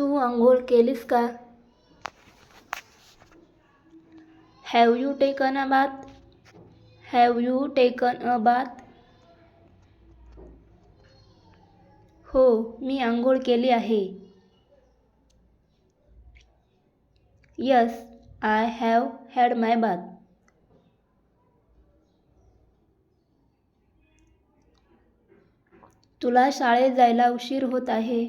तू आंघोळ केलीस का? Have you taken a bath? Have you taken a bath? हो, मी आंघोळ केली आहे. Yes, I have had my bath. तुला शाळेत जायला उशीर होत आहे.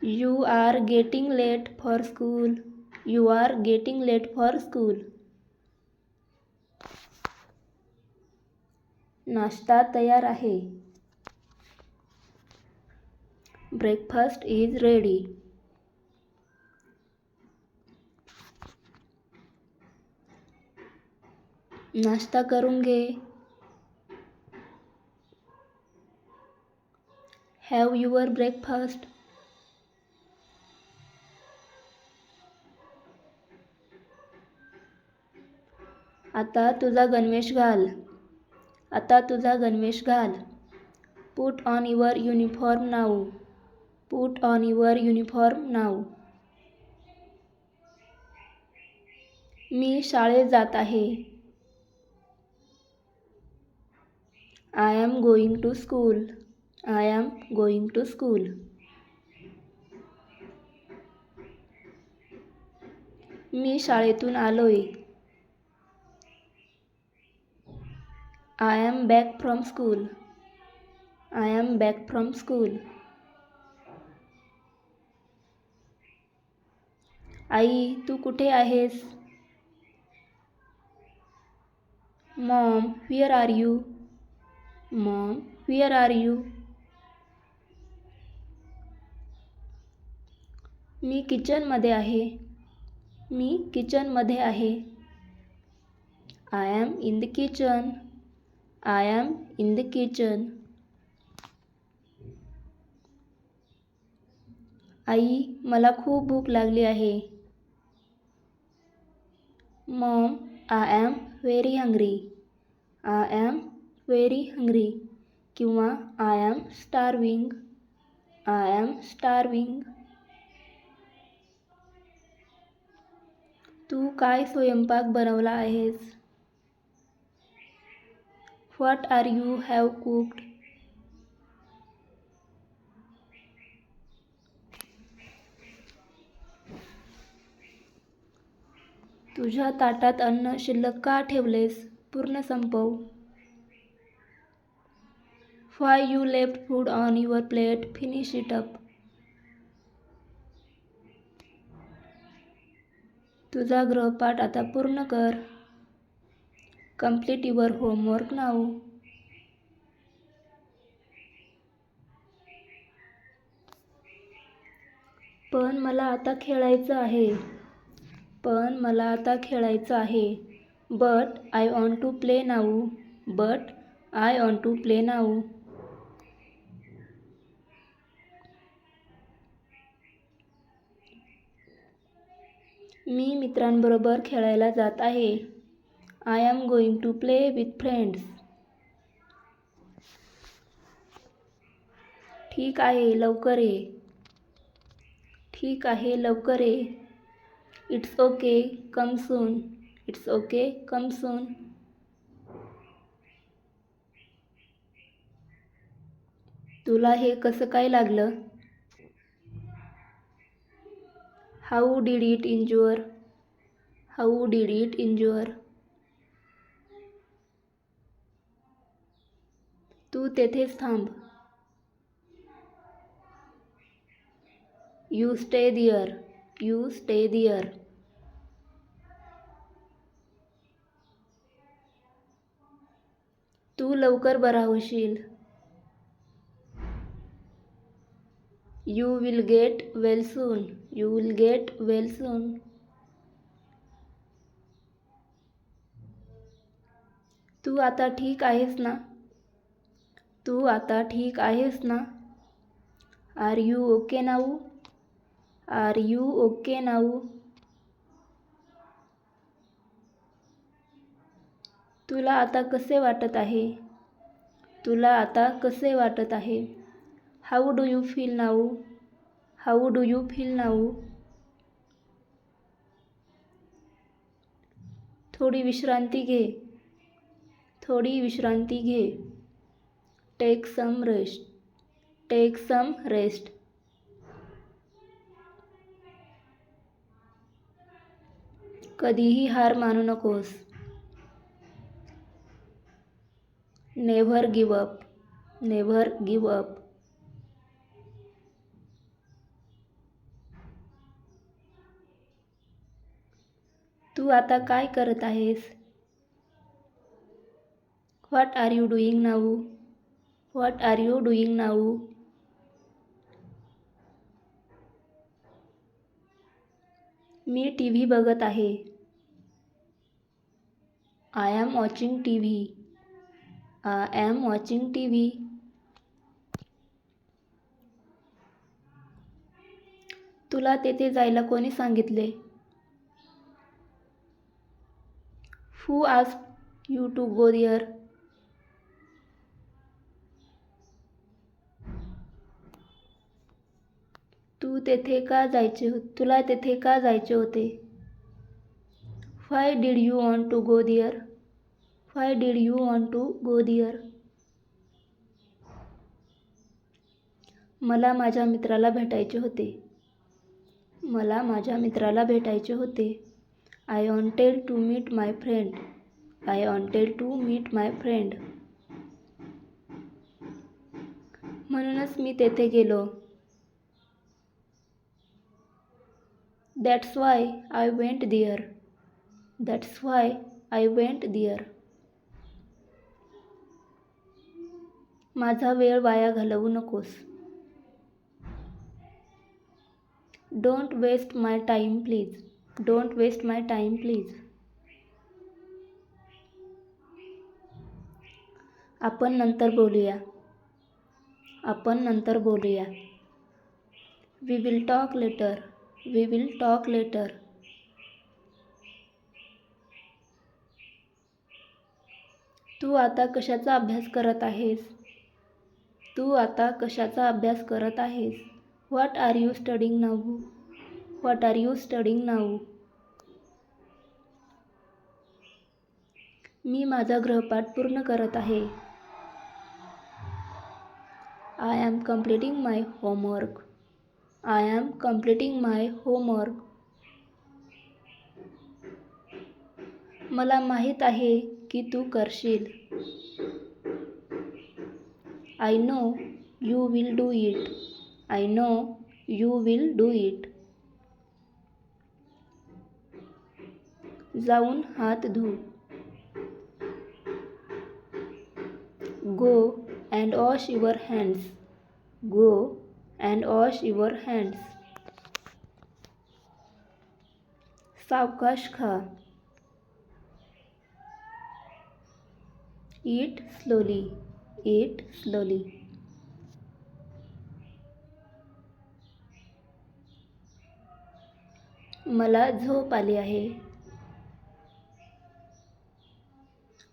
You are getting late for school. You are getting late for school. नाश्ता तयार आहे. Breakfast is ready. नाश्ता करून घे. Have your breakfast. आता तुझा गणवेश घाल. आता तुझा गणवेश घाल. Put on your uniform now. Put on your uniform now. मी शाळेत जात आहे. I am going to school. I am going to school. मी शाळेतून आलोय. I am back from school. I am back from school. आई, तू कुठे आहेस? Mom, where are you? Mom, where are you? मी किचनमध्ये आहे. मी किचनमध्ये आहे. I am in the kitchen. I am in the kitchen. आई, मला खूप भूक लागली आहे. Mom, I am very hungry. I am very hungry किंवा I am starving. I am starving. तू काय स्वयंपाक बनवला आहेस? What are you have cooked? तुझ्या ताटात अन्न शिल्लक का ठेवलेस? पूर्ण संपव. Why you left food on your plate? Finish it up. तुझा गृहपाठ आता पूर्ण कर. Complete your homework now. पण मला आता खेळायचं आहे. पण मला आता खेळायचं आहे. But I want to play now. But I want to play now. मी मित्रांबरोबर खेळायला जात आहे. I am going to play with friends. ठीक आहे, लवकर ये. ठीक आहे, लवकर ये. It's okay, come soon. It's okay, come soon. तुला हे कसं काय लागलं? How did it injure? How did it injure? तू तेथेच थांब. You stay there. You stay there. तू लवकर बरा होशील. You will get well soon. You will get well soon. तू आता ठीक आहेस ना? तू आता ठीक आहेस ना? Are you okay now? Are you okay now? तुला आता कसे वाटत आहे? तुला आता कसे वाटत आहे? How do you feel now? How do you feel now? थोडी विश्रांती घे. थोडी विश्रांती घे. Take some rest. Take some rest. कधीही हार मानू नकोस. Never give up. Never give up. तू आता काय करत आहेस? What are you doing now? What are you doing now? मी टी.व्ही. बघत आहे. I am watching TV. I am watching TV. तुला तेथे जायला कोणी सांगितले? Who asked you to go there? तुला तेथे का जायचे होते? Why did you want to go there? Why did you want to go there? मला माझ्या मित्राला भेटायचे होते. मला माझ्या मित्राला भेटायचे होते. I wanted to meet my friend. I wanted to meet my friend. म्हणूनच मी तेथे गेलो. That's why I went there. That's why I went there. माझा वेळ वाया घालवू नकोस. Don't waste my time please. Don't waste my time please. आपण नंतर बोलूया. आपण नंतर बोलूया. We will talk later. We will talk later. तू आता कशाचा अभ्यास करत आहेस? तू आता कशाचा अभ्यास करत आहेस? What are you studying now? What are you studying now? मी माझा गृहपाठ पूर्ण करत आहे. I am completing my homework. I am completing my homework. मला माहीत आहे की तू करशील. I know you will do it. I know you will do it. जाऊन हात धु. Go and wash your hands. Go and wash your hands. सावकाश खा. Eat slowly. Eat slowly. मला झोप आली आहे.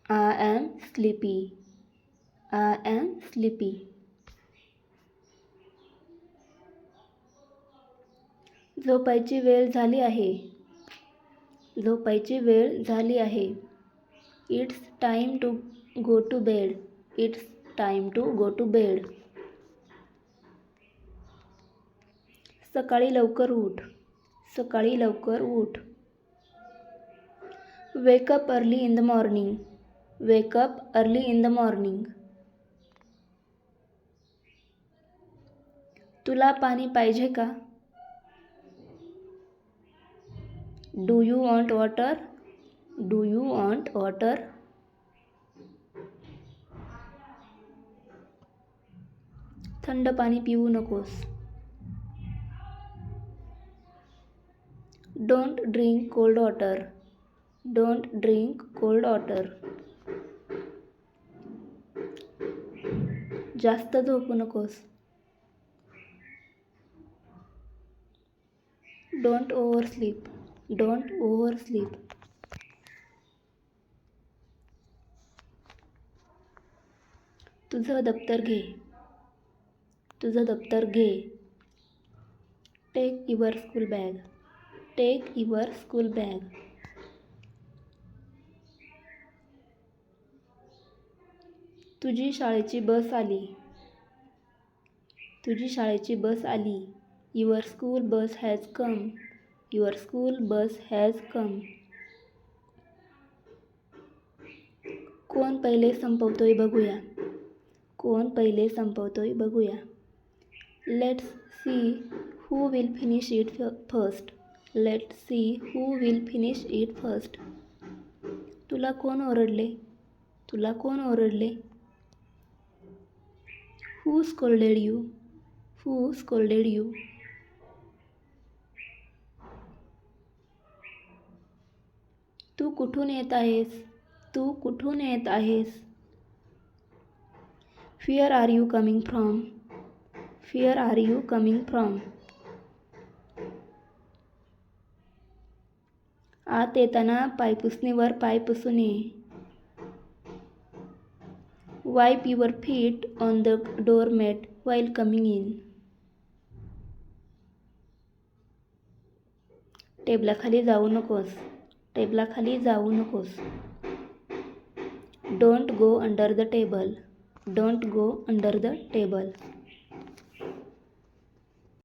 I am sleepy. I am sleepy. झोपायची वेळ झाली आहे. झोपायची वेळ झाली आहे. It's time to go to bed. It's time to go to bed. सकाळी लवकर उठ. सकाळी लवकर उठ. Wake up early in the morning. Wake up early in the morning. तुला पाणी पाहिजे का? Do you want water? Do you want water? थंड पाणी पिऊ नकोस. Don't drink cold water. Don't drink cold water. जास्त झोपू नकोस. Don't oversleep. Don't oversleep. तुझं दप्तर घे. तुझं दप्तर घे. Take your school bag. Take your school bag. तुझी शाळेची बस आली. तुझी शाळेची बस आली. Your school bus has come. Your school bus has come. कोण पहिले संपवतोय बघूया. कोण पहिले संपवतोय बघूया. Let's see who will finish it first. Let's see who will finish it first. तुला कोण ओरडले. तुला कोण ओरडले. Who scolded you. Who scolded you. तू कुठून येत आहेस. तू कुठून येत आहेस. Where are you coming from? Where are you coming from? आत येताना पायपुसणीवर पाय पुसून ये. Wipe your feet on the doormat while coming in. टेबलाखाली जाऊ नकोस. टेबलाखाली जाऊ नकोस. Don't go under the table. Don't go under the table.